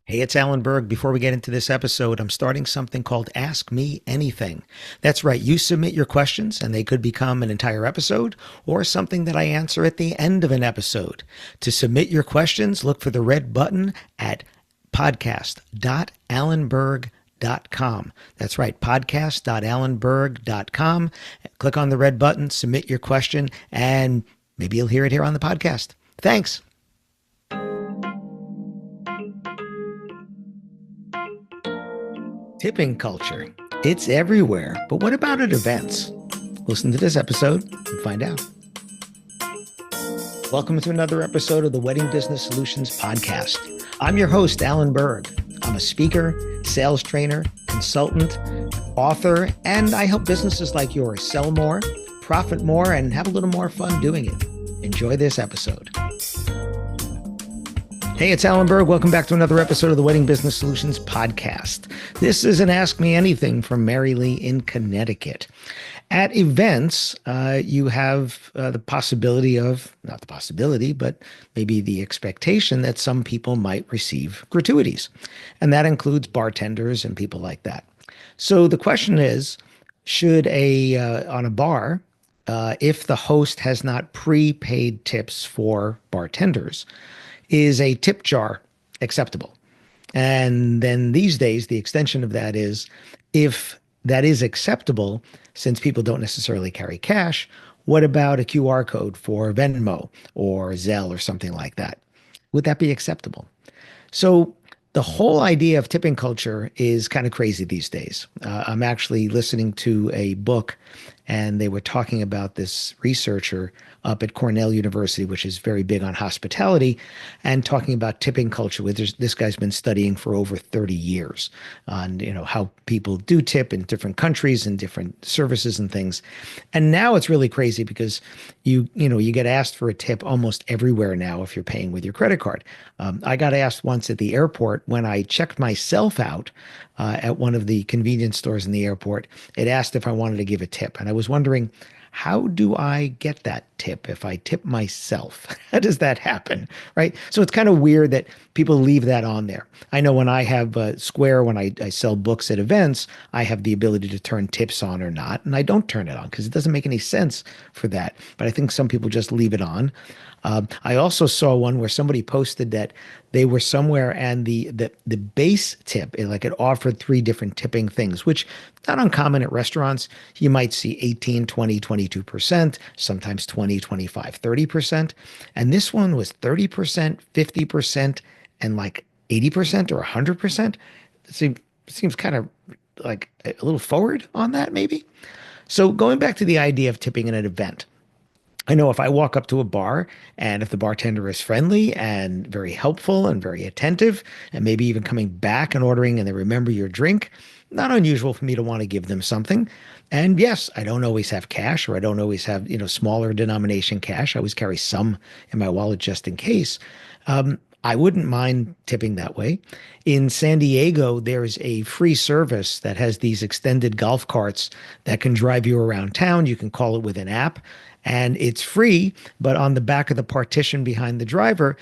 Hey, it's Alan Berg. Before we get into this episode, I'm starting something called Ask Me Anything. That's right. You submit your questions and they could become an entire episode or something that I answer at the end of an episode. To submit your questions, look for the red button at podcast.alanberg.com. That's right, podcast.alanberg.com. Click on the red button, submit your question, and maybe you'll hear it here on the podcast. Thanks. Tipping culture. It's everywhere, but what about at events? Listen to this episode and find out. Welcome to another episode of the Wedding Business Solutions Podcast. I'm your host, Alan Berg. I'm a speaker, sales trainer, consultant, author, and I help businesses like yours sell more, profit more, and have a little more fun doing it. Enjoy this episode. Hey, it's Alan Berg. Welcome back to another episode of the Wedding Business Solutions Podcast. This is an Ask Me Anything from Mary Lee in Connecticut. At events, you have the possibility of, not the possibility, but maybe the expectation that some people might receive gratuities. And that includes bartenders and people like that. So the question is, should on a bar, if the host has not prepaid tips for bartenders, is a tip jar acceptable? And then these days, the extension of that is, if that is acceptable, since people don't necessarily carry cash, what about a QR code for Venmo or Zelle or something like that? Would that be acceptable? So the whole idea of tipping culture is kind of crazy these days. I'm actually listening to a book, and they were talking about this researcher up at Cornell University, which is very big on hospitality, and talking about tipping culture. This guy's been studying for over 30 years on how people do tip in different countries and different services and things. And now it's really crazy because you get asked for a tip almost everywhere now if you're paying with your credit card. I got asked once at the airport when I checked myself out at one of the convenience stores in the airport. It asked if I wanted to give a tip, and I was wondering, how do I get that tip if I tip myself? How does that happen, right? So it's kind of weird that people leave that on there. I know when I have Square, when I sell books at events, I have the ability to turn tips on or not, and I don't turn it on because it doesn't make any sense for that. But I think some people just leave it on. I also saw one where somebody posted that they were somewhere and the base tip, it offered three different tipping things, which not uncommon at restaurants. You might see 18, 20, 22%, sometimes 20, 25, 30%. And this one was 30%, 50%, and like 80% or 100%. It seems kind of like a little forward on that, maybe. So going back to the idea of tipping at an event, I know if I walk up to a bar and if the bartender is friendly and very helpful and very attentive, and maybe even coming back and ordering and they remember your drink, not unusual for me to want to give them something. And yes, I don't always have cash, or I don't always have, smaller denomination cash. I always carry some in my wallet just in case. I wouldn't mind tipping that way. In San Diego, there's a free service that has these extended golf carts that can drive you around town. You can call it with an app, and it's free, but on the back of the partition behind the driver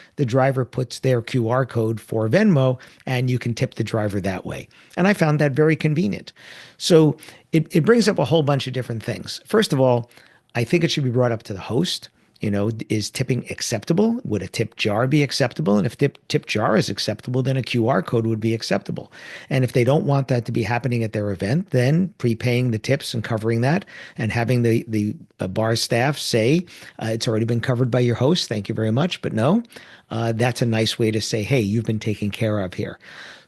puts their QR code for Venmo, and you can tip the driver that way. And I found that very convenient. So it brings up a whole bunch of different things. First of all, I think it should be brought up to the host. Is tipping acceptable? Would a tip jar be acceptable? And if tip jar is acceptable, then a QR code would be acceptable. And if they don't want that to be happening at their event, then prepaying the tips and covering that, and having the bar staff say, it's already been covered by your host, thank you very much, but no. That's a nice way to say, hey, you've been taken care of here.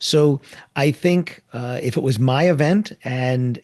So I think if it was my event and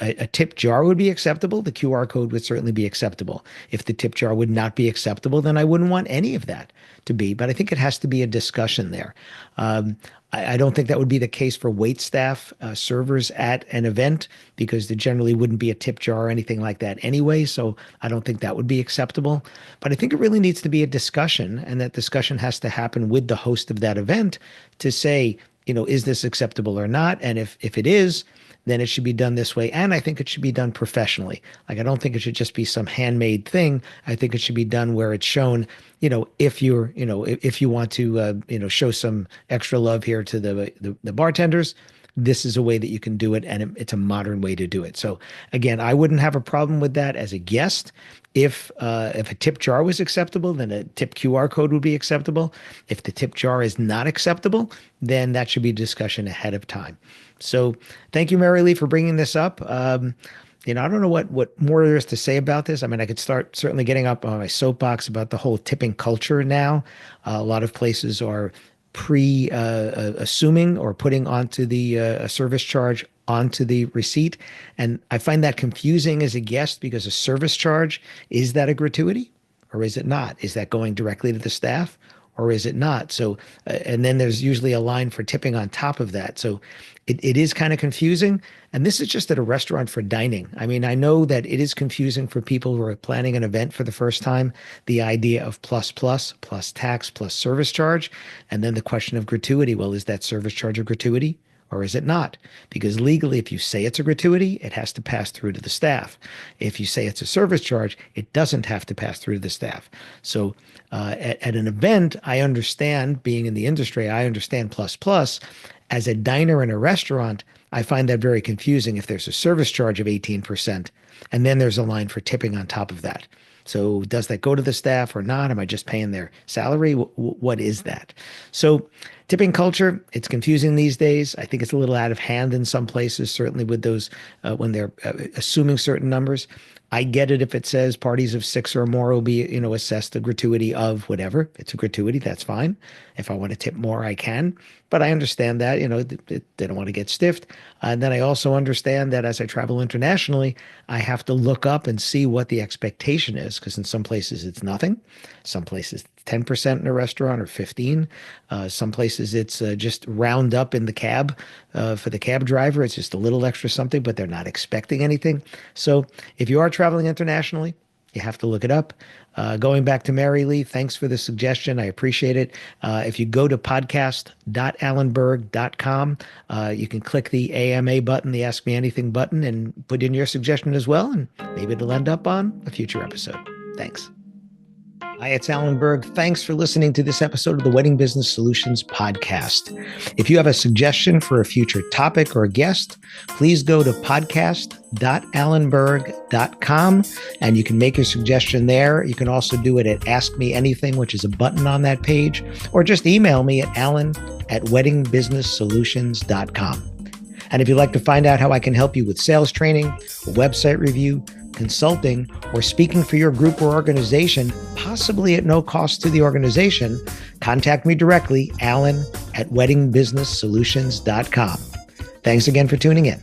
a tip jar would be acceptable, the QR code would certainly be acceptable. If the tip jar would not be acceptable, then I wouldn't want any of that to be. But I think it has to be a discussion there. I don't think that would be the case for wait staff, servers at an event, because there generally wouldn't be a tip jar or anything like that anyway. So I don't think that would be acceptable. But I think it really needs to be a discussion, and that discussion has to happen with the host of that event to say, is this acceptable or not? And if it is, then it should be done this way. And I think it should be done professionally. Like, I don't think it should just be some handmade thing. I think it should be done where it's shown, if if you want to, show some extra love here to the bartenders, this is a way that you can do it. And it's a modern way to do it. So again, I wouldn't have a problem with that as a guest. If a tip jar was acceptable, then a tip QR code would be acceptable. If the tip jar is not acceptable, then that should be discussion ahead of time. So thank you, Mary Lee, for bringing this up. I don't know what more there is to say about this. I mean, I could start certainly getting up on my soapbox about the whole tipping culture now. A lot of places are assuming or putting onto the service charge onto the receipt. And I find that confusing as a guest, because a service charge, is that a gratuity or is it not? Is that going directly to the staff or is it not? So, and then there's usually a line for tipping on top of that. So it is kind of confusing. And this is just at a restaurant for dining. I mean, I know that it is confusing for people who are planning an event for the first time, the idea of plus tax plus service charge. And then the question of gratuity. Well, is that service charge a gratuity or is it not? Because legally, if you say it's a gratuity, it has to pass through to the staff. If you say it's a service charge, it doesn't have to pass through to the staff. So at an event, I understand, being in the industry, I understand plus. As a diner in a restaurant, I find that very confusing if there's a service charge of 18% and then there's a line for tipping on top of that. So does that go to the staff or not? Am I just paying their salary? What is that? So tipping culture, it's confusing these days. I think it's a little out of hand in some places, certainly with those when they're assuming certain numbers. I get it if it says parties of 6 or more will be, assessed a gratuity of whatever. It's a gratuity, that's fine. If I want to tip more, I can. But I understand that, they don't want to get stiffed. And then I also understand that as I travel internationally, I have to look up and see what the expectation is, because in some places it's nothing. Some places 10% in a restaurant or 15. Some places it's just round up in the cab for the cab driver. It's just a little extra something, but they're not expecting anything. So if you are traveling internationally, you have to look it up. Going back to Mary Lee, thanks for the suggestion. I appreciate it. If you go to podcast.allenberg.com, you can click the AMA button, the Ask Me Anything button, and put in your suggestion as well, and maybe it'll end up on a future episode. Thanks. Hi, it's Alan Berg. Thanks for listening to this episode of the Wedding Business Solutions podcast. If you have a suggestion for a future topic or guest, please go to podcast.allenberg.com and you can make your suggestion there. You can also do it at Ask Me Anything, which is a button on that page, or just email me at alan@weddingbusinesssolutions.com. And if you'd like to find out how I can help you with sales training, website review, consulting, or speaking for your group or organization, possibly at no cost to the organization, contact me directly, alan@weddingbusinesssolutions.com. Thanks again for tuning in.